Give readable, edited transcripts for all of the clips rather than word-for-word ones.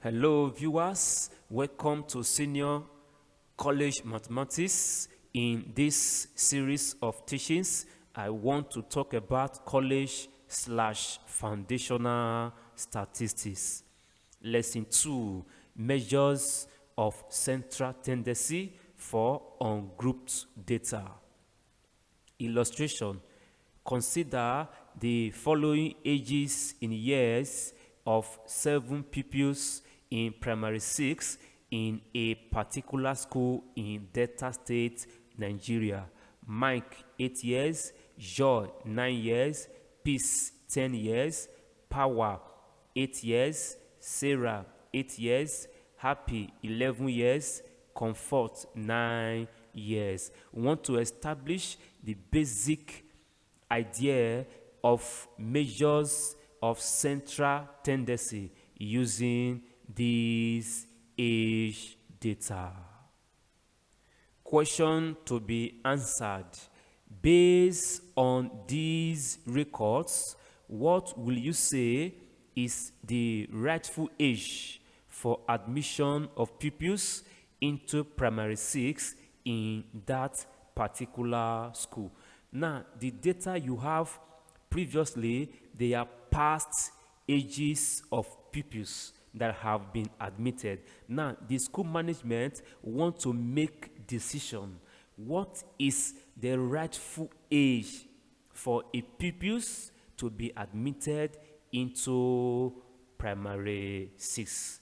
Hello viewers, welcome to Senior College Mathematics. In this series of teachings, I want to talk about college/foundational statistics. Lesson 2, measures of central tendency for ungrouped data. Illustration: consider the following ages in years of 7 pupils in primary 6 in a particular school in Delta State, Nigeria. Mike, 8 years, Joy, 9 years, Peace, 10 years, Power, 8 years, Sarah, 8 years, Happy, 11 years, Comfort, 9 years. We want to establish the basic idea of measures of central tendency using these age data. Question to be answered: based on these records, what will you say is the rightful age for admission of pupils into primary 6 in that particular school? Now, the data you have previously, they are past ages of pupils that have been admitted. Now, the school management want to make decision. What is the rightful age for a pupils to be admitted into primary 6?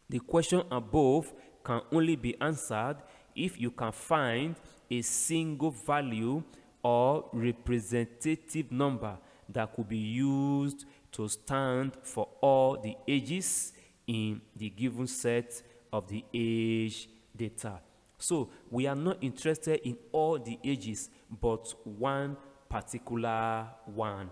The question above can only be answered if you can find a single value or representative number that could be used to stand for all the ages in the given set of the age data. So we are not interested in all the ages, but one particular one.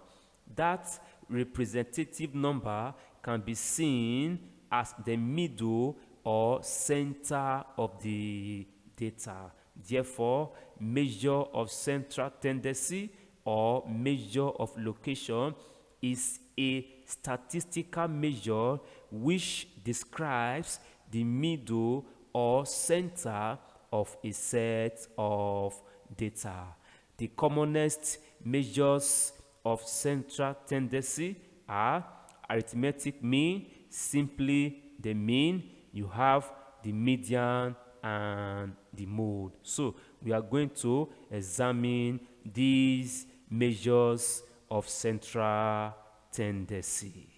That representative number can be seen as the middle or center of the data. Therefore, measure of central tendency or measure of location is a statistical measure which describes the middle or center of a set of data. The commonest measures of central tendency are arithmetic mean, simply the mean. You have the median and the mode. So we are going to examine these measures of central tendency.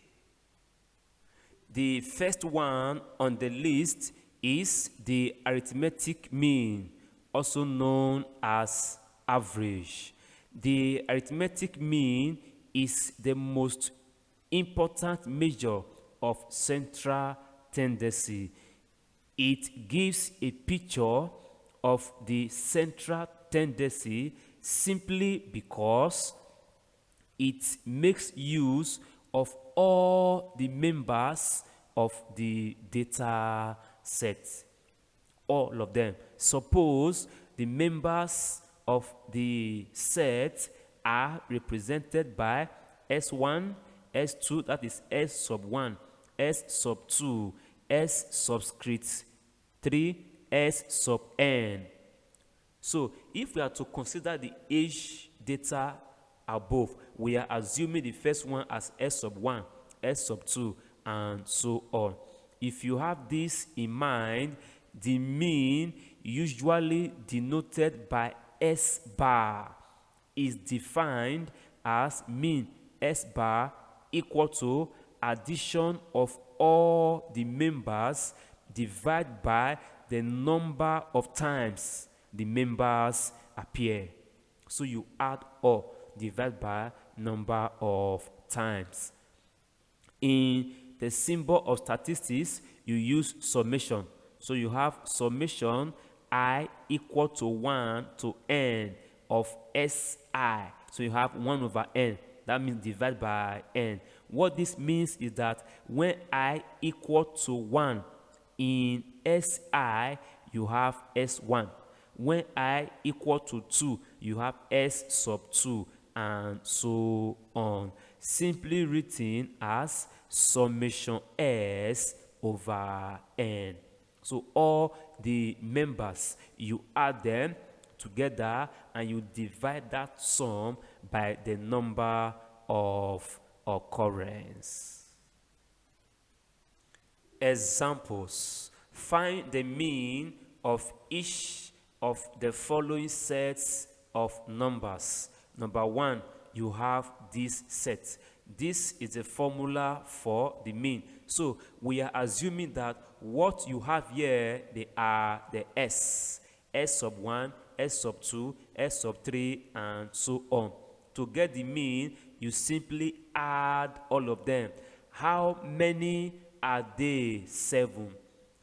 The first one on the list is the arithmetic mean, also known as average. The arithmetic mean is the most important measure of central tendency. It gives a picture of the central tendency simply because it makes use of all the members of the data set. All of them. Suppose the members of the set are represented by S1, S2, that is S sub 1, S sub 2, S subscript 3, S sub n. So if we are to consider the age data above, we are assuming the first one as S sub 1, S sub 2, and so on. If you have this in mind, the mean, usually denoted by S bar, is defined as mean S bar equal to addition of all the members divided by the number of times the members appear. So you add all, divide by number of times. In the symbol of statistics, you use summation. So you have summation I equal to 1 to n of Si. So you have 1 over n. That means divide by n. What this means is that when I equal to 1 in Si, you have S1. When I equal to 2, you have S sub 2, and so on. Simply written as summation S over n. So all the members, you add them together and you divide that sum by the number of occurrence. Examples. Find the mean of each of the following sets of numbers. Number one, you have this set. This is the formula for the mean. So we are assuming that what you have here, they are the s. S sub 1, S sub 2, S sub 3, and so on. To get the mean, you simply add all of them. How many are they? 7.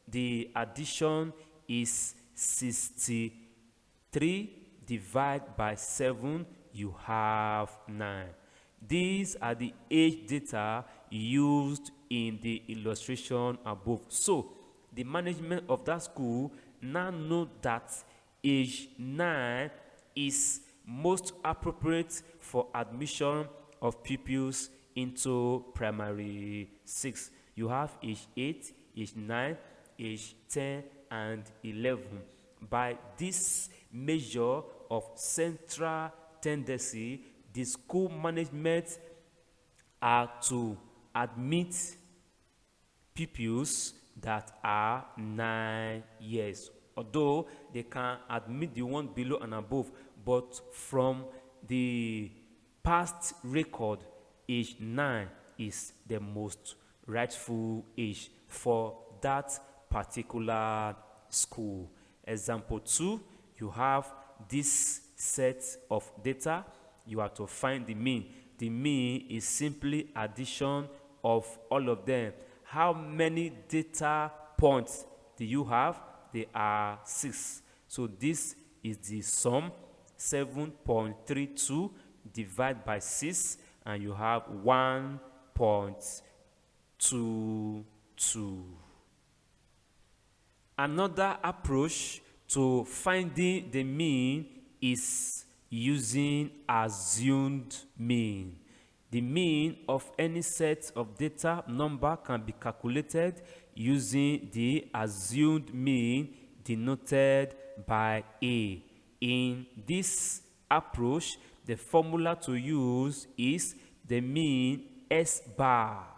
The addition is 63 divided by 7, you have 9. These are the age data used in the illustration above. So the management of that school now know that age 9 is most appropriate for admission of pupils into primary 6. You have age 8, age 9, age 10, and 11. By this measure of central tendency, the school management are to admit pupils that are 9 years. Although they can admit the one below and above, but from the past record, age 9 is the most rightful age for that particular school. Example 2, you have this set of data. You have to find the mean. The mean is simply addition of all of them. How many data points do you have? They are 6. So this is the sum, 7.32 divided by 6, and you have 1.22. Another approach to finding the mean is using assumed mean. The mean of any set of data number can be calculated using the assumed mean denoted by A. In this approach, the formula to use is the mean S bar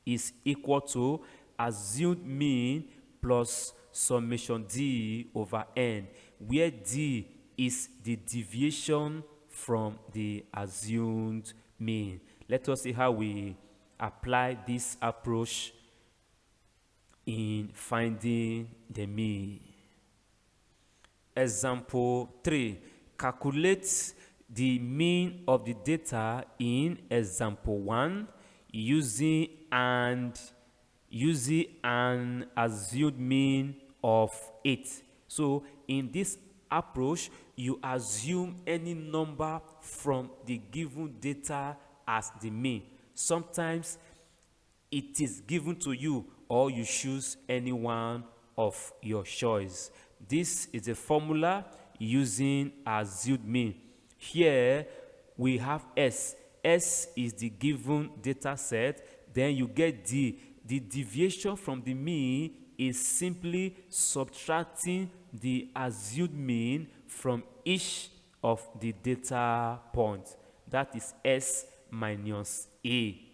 is equal to assumed mean plus summation D over N, where D is the deviation from the assumed mean. Let us see how we apply this approach in finding the mean. Example 3. Calculate the mean of the data in example 1 using an assumed mean of 8. So in this approach, you assume any number from the given data as the mean. Sometimes it is given to you, or you choose any one of your choice. This is a formula using assumed mean. Here we have S. S is the given data set. Then you get D. The deviation from the mean is simply subtracting the assumed mean from each of the data points. That is S minus A.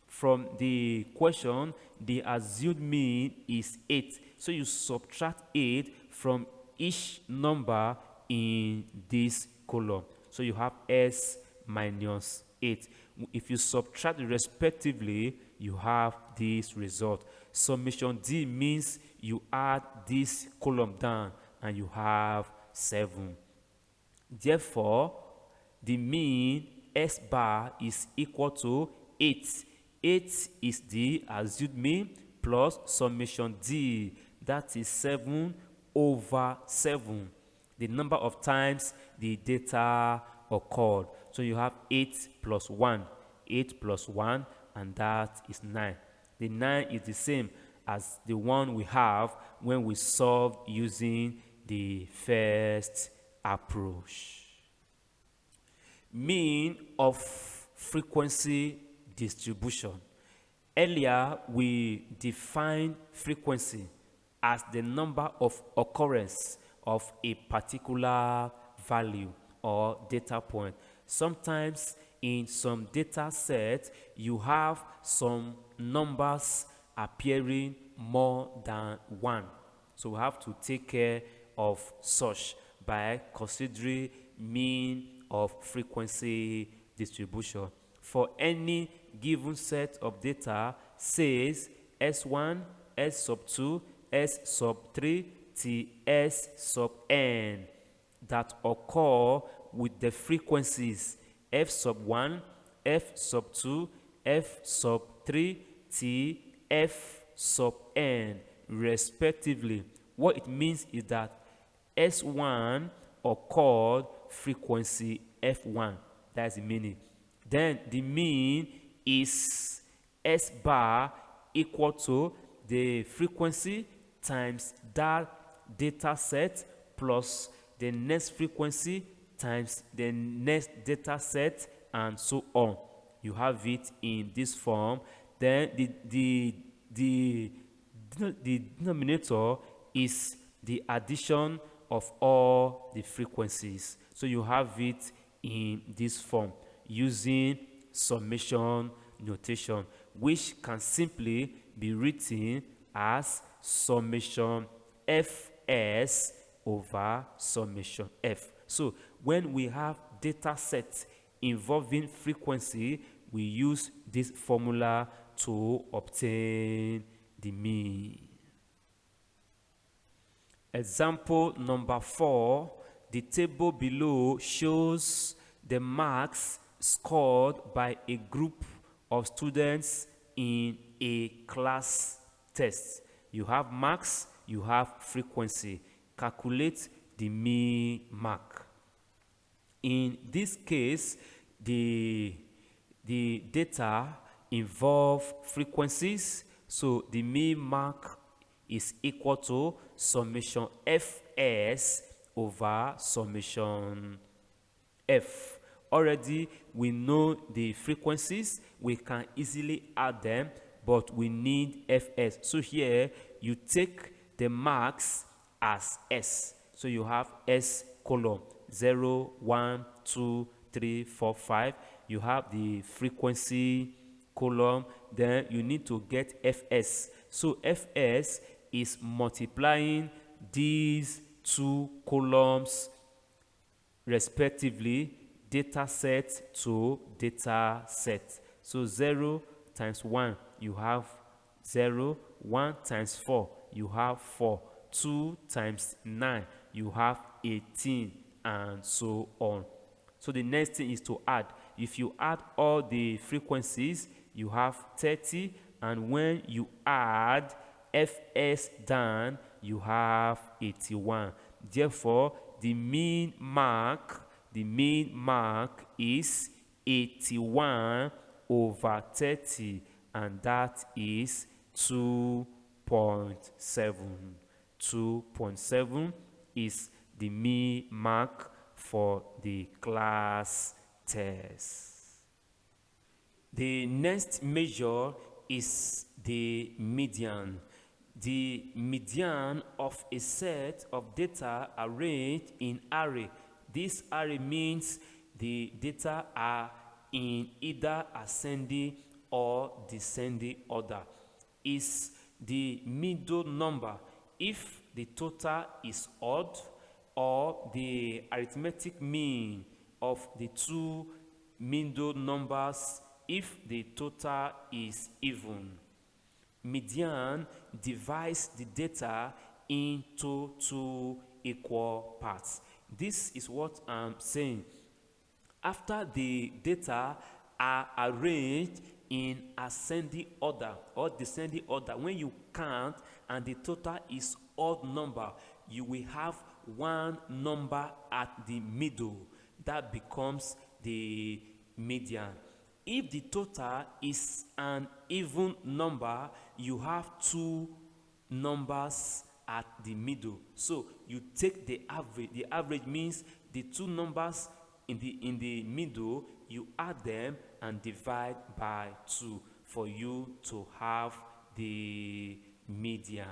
From the question, the assumed mean is 8. So you subtract 8 from each number in this column. So you have S minus 8. If you subtract respectively, you have this result. Summation D means you add this column down and you have 7. Therefore, the mean S bar is equal to 8. 8 is the assumed mean plus summation D, that is 7 over 7, the number of times the data occurred. So you have 8 plus 1, 8 plus 1, and that is 9. The 9 is the same as the one we have when we solved using the first approach. Mean of frequency distribution. Earlier, we defined frequency as the number of occurrence of a particular value or data point. Sometimes in some data sets, you have some numbers appearing more than one. So we have to take care of such by considering mean of frequency distribution. For any given set of data, says S1, S sub 2, S sub 3 till S sub n that occur with the frequencies F sub 1, F sub 2, F sub 3 till F sub n respectively. What it means is that S1 occurred frequency F1. That's the meaning. Then the mean is S bar equal to the frequency times that data set plus the next frequency times the next data set and so on. You have it in this form. Then the denominator is the addition of all the frequencies. So you have it in this form using summation notation, which can simply be written as summation fs over summation f. So when we have data sets involving frequency, we use this formula to obtain the mean. Example number 4, the table below shows the marks scored by a group of students in a class test. You have marks, you have frequency. Calculate the mean mark. In this case, the data involve frequencies, so the mean mark is equal to summation fs over summation f. Already we know the frequencies, we can easily add them, but we need fs. So here you take the marks as s. So you have s column 0, 1, 2, 3, 4, 5. You have the frequency column, then you need to get fs. So fs is multiplying these two columns respectively, data set to data set. So 0 times 1, you have 0. 1 times 4, you have 4. 2 times 9, you have 18, and so on. So the next thing is to add. If you add all the frequencies, you have 30, and when you add fs down, you have 81. Therefore, the mean mark is 81 over 30, and that is 2.7. 2.7 is the mean mark for the class test. The next measure is the median. The median of a set of data arranged in array. This array means the data are in either ascending or descending order. Is the middle number if the total is odd, or the arithmetic mean of the two middle numbers if the total is even. Median divides the data into two equal parts. This is what I'm saying. After the data are arranged in ascending order or descending order, when you count and the total is odd number, you will have one number at the middle. That becomes the median. If the total is an even number, you have two numbers at the middle. So you take the average. The average means the two numbers in the middle, you add them and divide by 2. for you to have the median.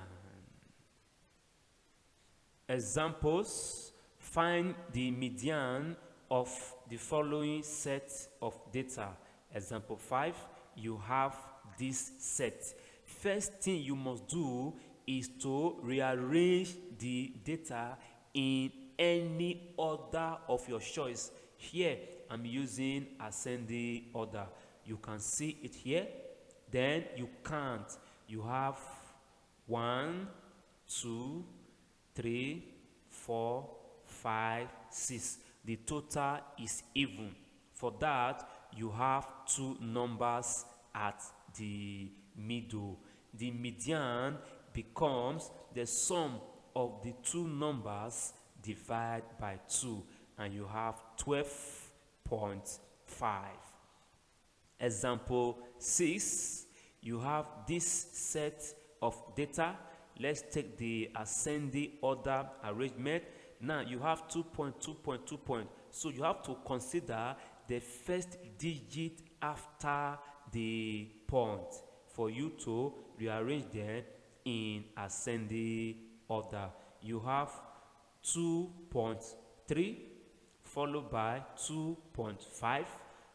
Examples: find the median of the following set of data. Example 5, you have this set. First thing you must do is to rearrange the data in any order of your choice. Here I'm using ascending order. You can see it here. Then you count. You have 1, 2, 3, 4, 5, 6. The total is even. For that, you have two numbers at the middle. The median becomes the sum of the two numbers divided by 2, and you have 12.5. Example 6, you have this set of data. Let's take the ascending order arrangement. Now you have 2.2.2 point. So you have to consider the first digit after the point for you to rearrange them in ascending order. You have 2.3 followed by 2.5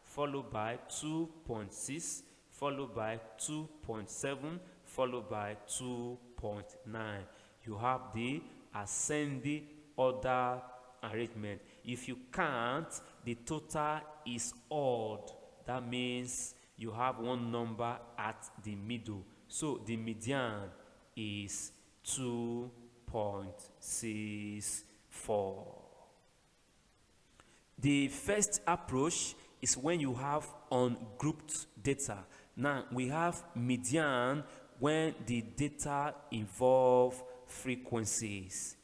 followed by 2.6 followed by 2.7 followed by 2.9. You have the ascending order arrangement. If you count, the total is odd. That means you have one number at the middle. So the median is 2.64. The first approach is when you have ungrouped data. Now we have median when the data involve frequencies.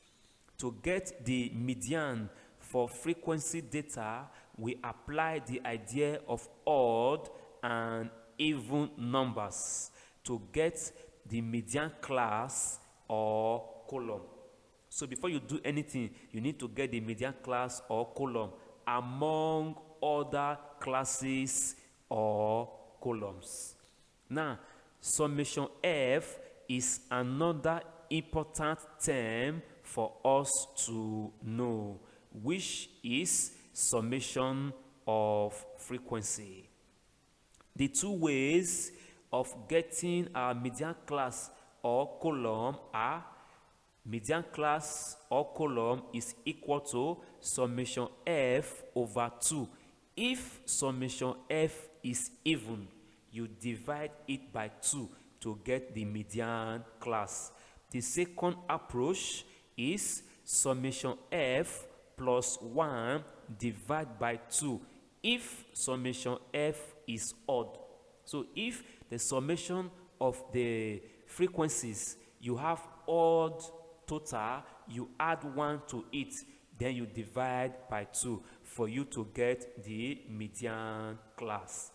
To get the median for frequency data, we apply the idea of odd and even numbers to get the median class or column. So before you do anything, you need to get the median class or column among other classes or columns. Now, summation F is another important term for us to know, which is summation of frequency. The two ways of getting our median class or column are: median class or column is equal to summation F over 2. If summation F is even, you divide it by 2 to get the median class. The second approach is summation F plus 1 divided by 2 if summation F is odd. So if the summation of the frequencies, you have odd total, you add 1 to it, then you divide by 2 for you to get the median class.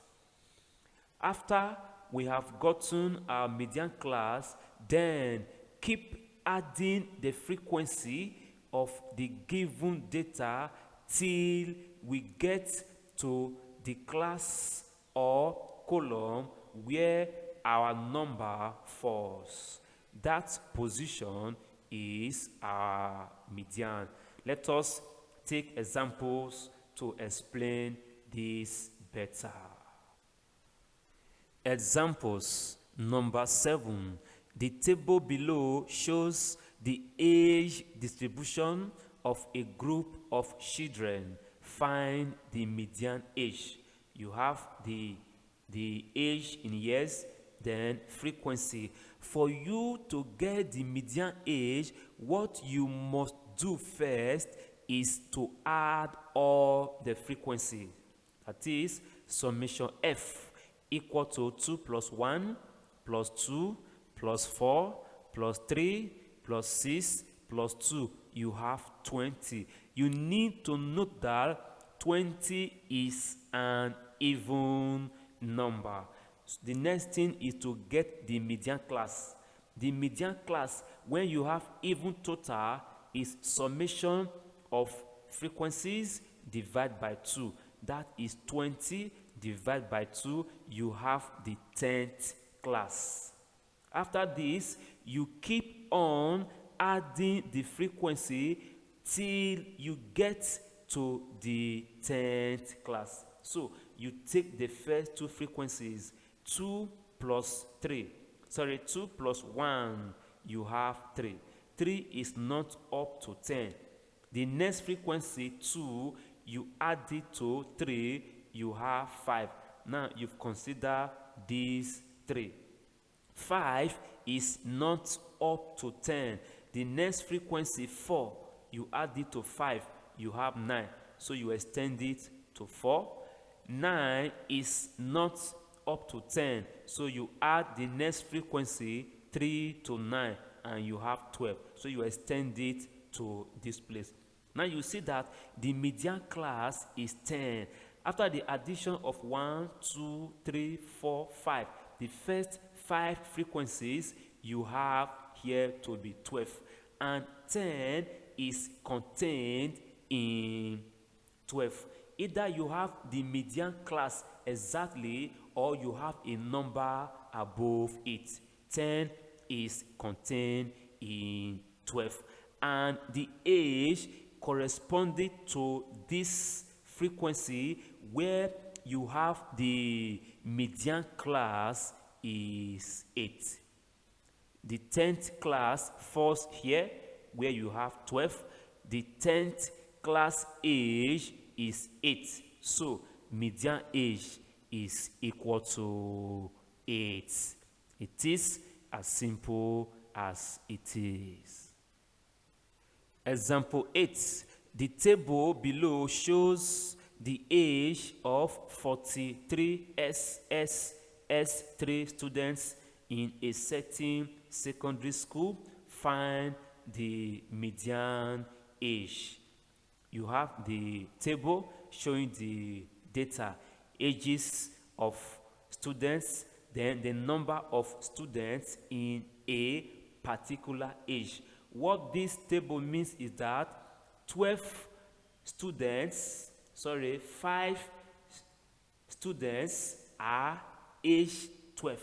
After we have gotten our median class, then keep adding the frequency of the given data till we get to the class or column where our number falls. That position is our median. Let us take examples to explain this better. Examples number 7. The table below shows the age distribution of a group of children. Find the median age. You have the age in years, then frequency. For you to get the median age, what you must do first is to add all the frequency. That is summation F equal to 2 plus 1 plus 2 plus 4 plus 3 plus 6 plus 2. You have 20. You need to note that 20 is an even number. So the next thing is to get the median class. The median class, when you have even total, is summation of frequencies divided by 2. That is 20 divide by 2, you have the 10th class. After this, you keep on adding the frequency till you get to the 10th class. So you take the first two frequencies, 2 plus 3. 2 plus 1, you have 3. 3 is not up to 10. The next frequency, 2, you add it to 3, you have 5. Now you've considered these 3. 5 is not up to 10. The next frequency, 4, you add it to 5, you have 9. So you extend it to 4. 9 is not up to 10. So you add the next frequency, 3 to 9, and you have 12. So you extend it to this place. Now you see that the median class is 10. After the addition of 1, 2, 3, 4, 5, the first 5 frequencies you have here to be 12. And 10 is contained in 12. Either you have the median class exactly or you have a number above it. 10 is contained in 12. And the age corresponding to this frequency where you have the median class is 8. The 10th class falls here where you have 12. The 10th class age is 8. So median age is equal to 8. It is as simple as it is. Example 8. The table below shows the age of 43 SS3 students in a certain secondary school. Find the median age. You have the table showing the data, ages of students, then the number of students in a particular age. What this table means is that 5 students are age 12.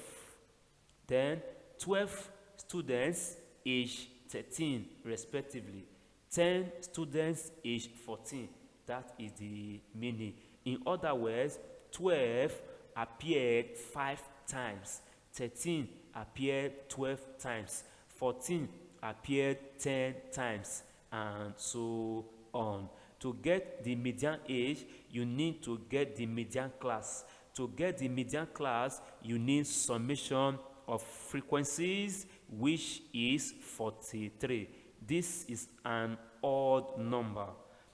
Then 12 students age 13 respectively. 10 students age 14. That is the meaning. In other words, 12 appeared 5 times. 13 appeared 12 times. 14 appeared 10 times, and so on. To get the median age, you need to get the median class. To get the median class, you need summation of frequencies, which is 43. This is an odd number.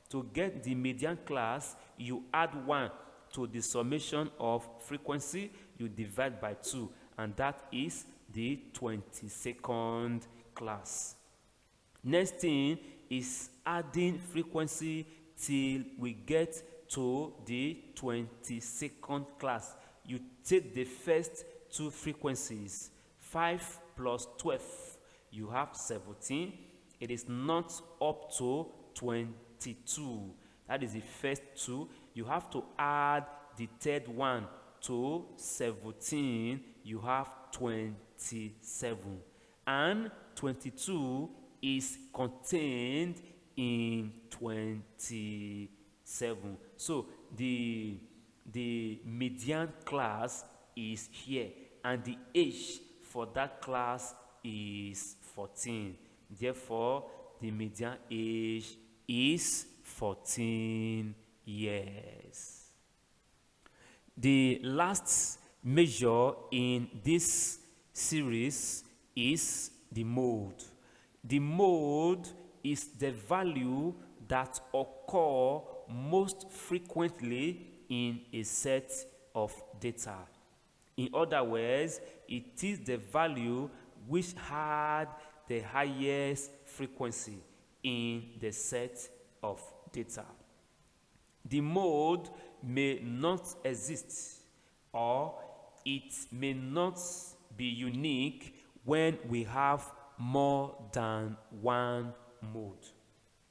To get the median class, you add 1 to the summation of frequency, you divide by 2, and that is the 22nd class. Next thing is adding frequency till we get to the 22nd class. You take the first 2 frequencies, 5 plus 12, you have 17. It is not up to 22. That is the first 2. You have to add the third one to 17. You have 27. And 22 is contained in 27. So the median class is here, and the age for that class is 14. Therefore, the median age is 14 years. The last measure in this series is the mode. The mode is the value that occur most frequently in a set of data. In other words, it is the value which had the highest frequency in the set of data. The mode may not exist, or it may not be unique when we have more than one mode.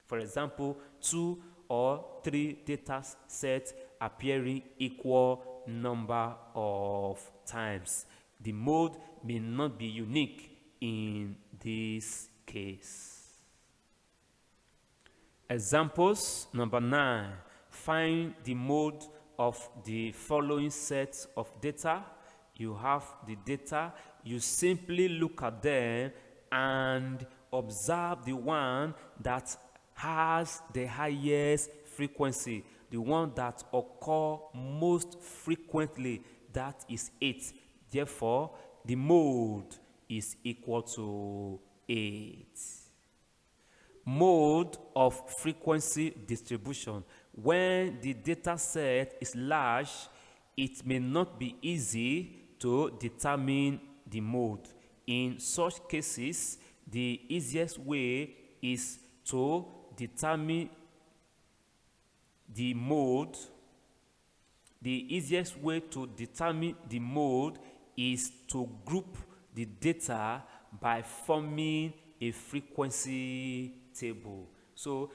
For example, 2 or 3 data sets appearing equal number of times. The mode may not be unique in this case. Examples number 9. Find the mode of the following set of data. You have the data. You simply look at them and observe the one that has the highest frequency, the one that occurs most frequently, that is 8. Therefore, the mode is equal to 8. Mode of frequency distribution. When the data set is large, it may not be easy to determine the mode. In such cases, the easiest way is to determine the mode. The easiest way to determine the mode is to group the data by forming a frequency table. So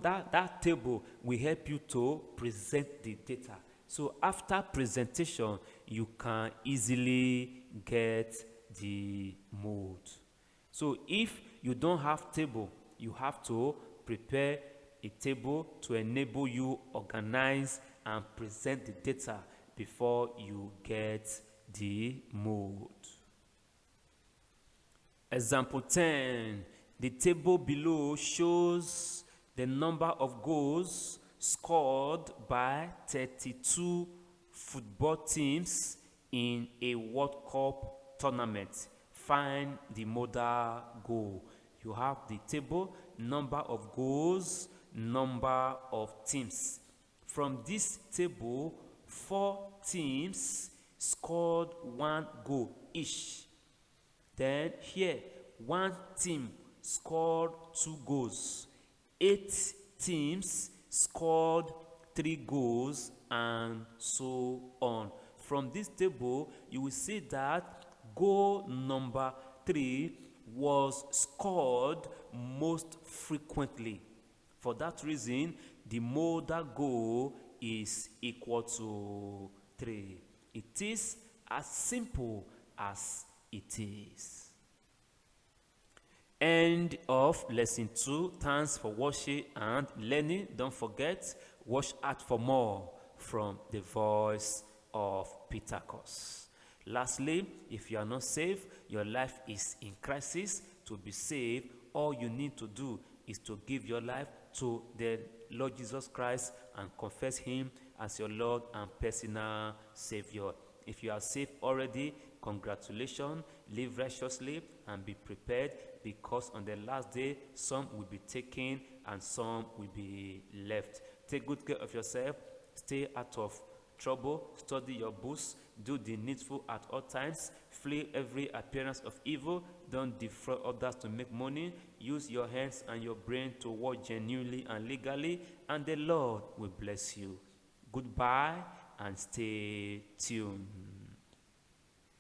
that table will help you to present the data. So after presentation, you can easily get the mode. So if you don't have table, you have to prepare a table to enable you organize and present the data before you get the mode. Example 10. The table below shows the number of goals scored by 32 football teams in a World Cup tournament. Find the modal goal. You have the table, number of goals, number of teams. From this table, 4 teams scored 1 goal each. Then here, 1 team scored 2 goals. 8 teams scored 3 goals, and so on. From this table, you will see that goal number 3 was scored most frequently. For that reason, the modal goal is equal to 3. It is as simple as it is. End of lesson 2. Thanks for watching and learning. Don't forget, watch out for more from the voice of Peter Kos. Lastly, if you are not saved, your life is in crisis. To be saved, all you need to do is to give your life to the Lord Jesus Christ and confess Him as your Lord and personal Savior. If you are saved already, congratulations. Live righteously and be prepared, because on the last day, some will be taken and some will be left. Take good care of yourself. Stay out of trouble. Study your books. Do the needful at all times. Flee every appearance of evil. Don't defraud others to make money. Use your hands and your brain to work genuinely and legally, and the Lord will bless you. Goodbye and stay tuned.